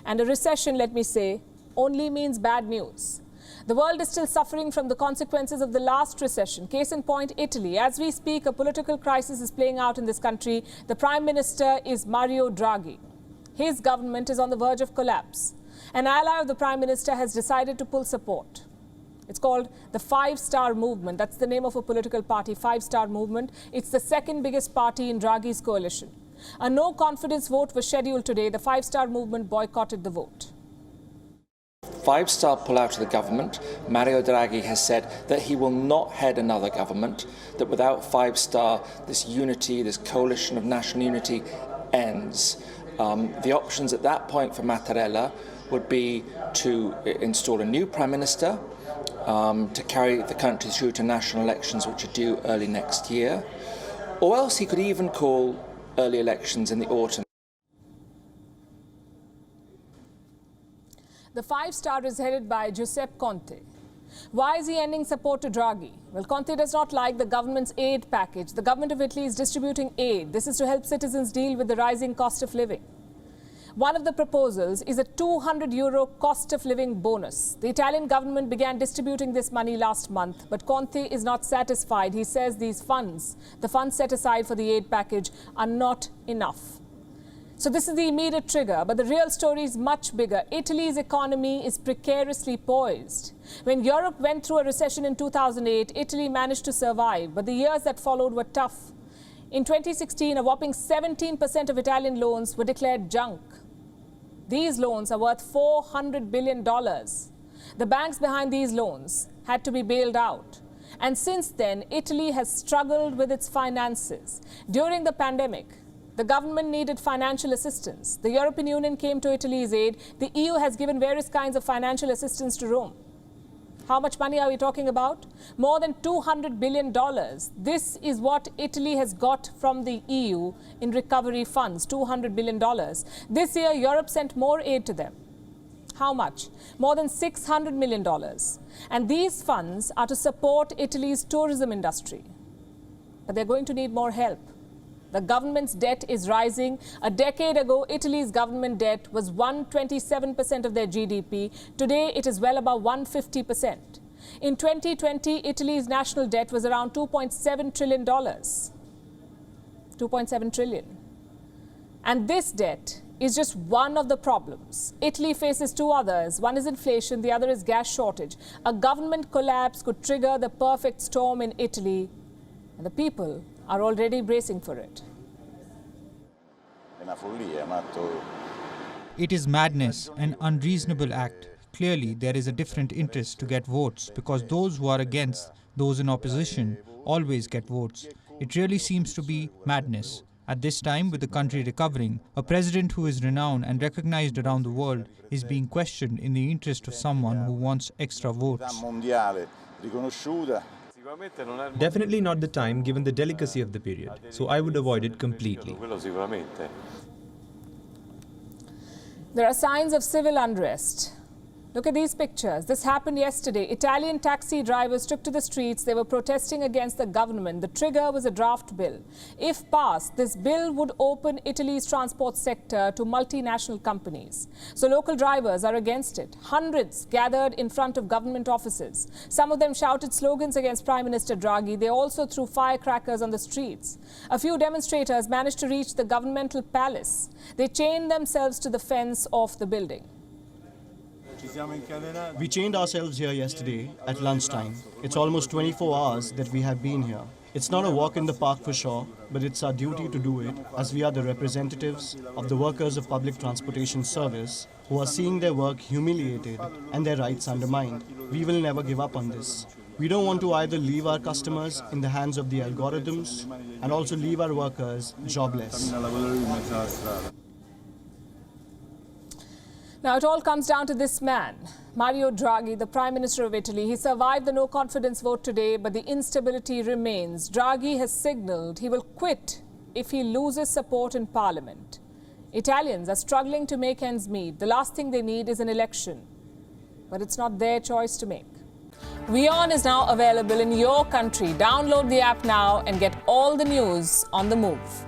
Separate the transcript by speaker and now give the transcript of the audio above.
Speaker 1: And a recession, let me say, only means bad news. The world is still suffering from the consequences of the last recession. Case in point, Italy. As we speak, a political crisis is playing out in this country. The Prime Minister is Mario Draghi. His government is on the verge of collapse. An ally of the Prime Minister has decided to pull support. It's called the Five-Star Movement. That's the name of a political party, Five-Star Movement. It's the second biggest party in Draghi's coalition. A no-confidence vote was scheduled today. The Five-Star Movement boycotted the vote.
Speaker 2: Five-Star pull out of the government. Mario Draghi has said that he will not head another government, that without Five-Star, this unity, this coalition of national unity ends. The options at that point for Mattarella would be to install a new Prime Minister, to carry the country through to national elections which are due early next year, or else he could even call early elections in the autumn.
Speaker 1: The Five-Star is headed by Giuseppe Conte. Why is he ending support to Draghi? Well, Conte does not like the government's aid package. The government of Italy is distributing aid. This is to help citizens deal with the rising cost of living. One of the proposals is a €200 cost of living bonus. The Italian government began distributing this money last month, but Conte is not satisfied. He says these funds, the funds set aside for the aid package, are not enough. So this is the immediate trigger, but the real story is much bigger. Italy's economy is precariously poised. When Europe went through a recession in 2008, Italy managed to survive, but the years that followed were tough. In 2016, a whopping 17% of Italian loans were declared junk. These loans are worth $400 billion. The banks behind these loans had to be bailed out. And since then, Italy has struggled with its finances. During the pandemic, the government needed financial assistance. The European Union came to Italy's aid. The EU has given various kinds of financial assistance to Rome. How much money are we talking about? More than $200 billion. This is what Italy has got from the EU in recovery funds, $200 billion. This year, Europe sent more aid to them. How much? More than $600 million. And these funds are to support Italy's tourism industry. But they're going to need more help. The government's debt is rising. A decade ago, Italy's government debt was 127% of their GDP. Today, it is well above 150%. In 2020, Italy's national debt was around $2.7 trillion. $2.7 trillion. And this debt is just one of the problems. Italy faces two others. One is inflation, the other is gas shortage. A government collapse could trigger the perfect storm in Italy, and the people are already bracing for it.
Speaker 3: It is madness, an unreasonable act. Clearly, there is a different interest to get votes because those who are against, those in opposition, always get votes. It really seems to be madness. At this time, with the country recovering, a president who is renowned and recognized around the world is being questioned in the interest of someone who wants extra votes.
Speaker 4: Definitely not the time given the delicacy of the period, so I would avoid it completely.
Speaker 1: There are signs of civil unrest. Look at these pictures. This happened yesterday. Italian taxi drivers took to the streets. They were protesting against the government. The trigger was a draft bill. If passed, this bill would open Italy's transport sector to multinational companies. So local drivers are against it. Hundreds gathered in front of government offices. Some of them shouted slogans against Prime Minister Draghi. They also threw firecrackers on the streets. A few demonstrators managed to reach the governmental palace. They chained themselves to the fence of the building.
Speaker 5: We chained ourselves here yesterday at lunchtime. It's almost 24 hours that we have been here. It's not a walk in the park for sure, but it's our duty to do it as we are the representatives of the workers of public transportation service who are seeing their work humiliated and their rights undermined. We will never give up on this. We don't want to either leave our customers in the hands of the algorithms and also leave our workers jobless.
Speaker 1: Now, it all comes down to this man, Mario Draghi, the Prime Minister of Italy. He survived the no-confidence vote today, but the instability remains. Draghi has signaled he will quit if he loses support in Parliament. Italians are struggling to make ends meet. The last thing they need is an election, but it's not their choice to make. WION is now available in your country. Download the app now and get all the news on the move.